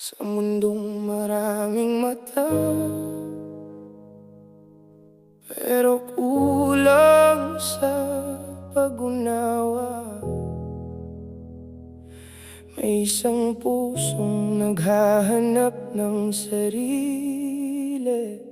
Sa mundong maraming mata, pero kulang sa pag-unawa. May isang pusong naghahanap ng sarili.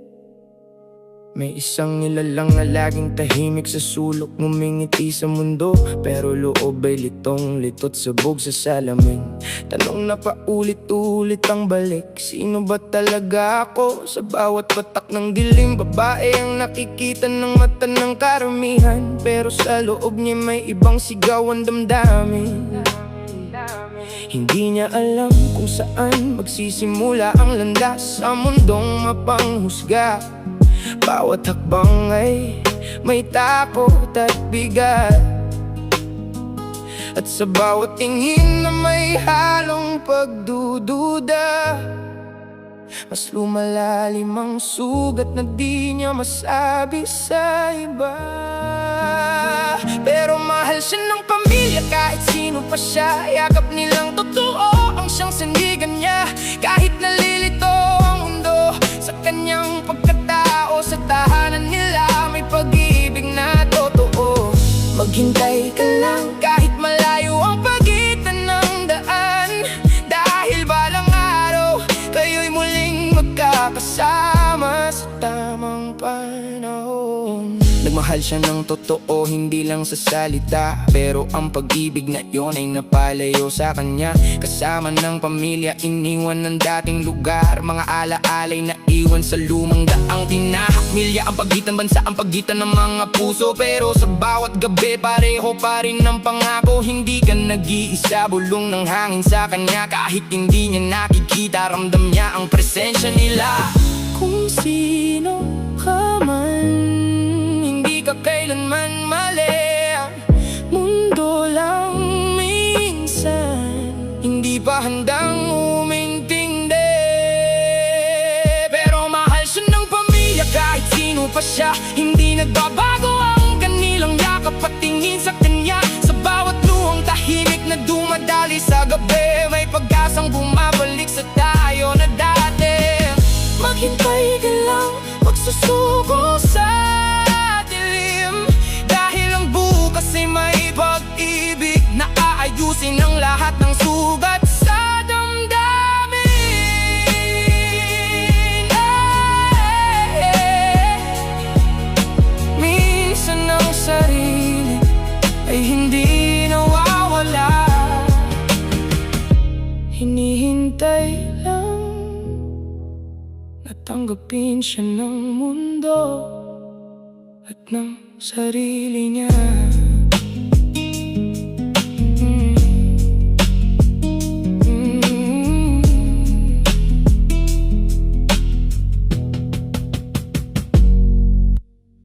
May isang nilalang na laging tahimik sa sulok, ngumingiti sa mundo, pero loob ay litong-litot sabog sa salamin. Tanong na paulit-ulit ang balik, sino ba talaga ako? Sa bawat patak ng dilim, babae ang nakikita ng mata ng karamihan, pero sa loob niya may ibang sigaw ang damdamin. Hindi niya alam kung saan magsisimula ang landas sa mundong mapanghusga. Bawat hakbang ay may takot at bigat, at sa bawat tingin na may halong pagdududa, mas lumalalim ang sugat na di niya masabi sa iba. Pero mahal siya ng pamilya kahit sino pa siya. Yakap nilang totoo ang siyang sandigan niya, kahit nalilito ang mundo sa kanyang pagkatao. Sa tahanan nila may pag-ibig na totoo. Maghintay ka lang kahit malayo ang pagitan ng daan, dahil balang araw kayo'y muling magkakasama sa tamang panahon. Nagmahal siya ng totoo, hindi lang sa salita, pero ang pag-ibig na yon ay napalayo sa kanya. Kasama ng pamilya, iniwan ng dating lugar, mga ala-alay na iwan sa lumang daang tinahakmilya. Ang pagitan bansa, ang pagitan ng mga puso, pero sa bawat gabi pareho pa rin ang pangako. Hindi ka nag-iisa, bulong ng hangin sa kanya, kahit hindi niya nakikita, ramdam niya ang presensya nila. Kung sino ka man, hindi ka kailanman mali. Ang mundo lang minsan hindi pa handang umintindi. Pero mahal siya ng pamilya kahit sino pa siya. Hindi nagbabago ang kanilang yakap at tingin sa kanya. Sa bawat luhang tahimik na dumadali sa gabi, may pag-asang bumabalik sa tayo na dati. Maghintay ka lang, magsusuko sa dilim, dahil ang bukas ay may pag-ibig na aayusin ang lahat ng sugat sa damdamin. Minsan ang sarili ay hindi nawawala, hinihintay lang natanggapin siya ng mundo at ng sarili niya.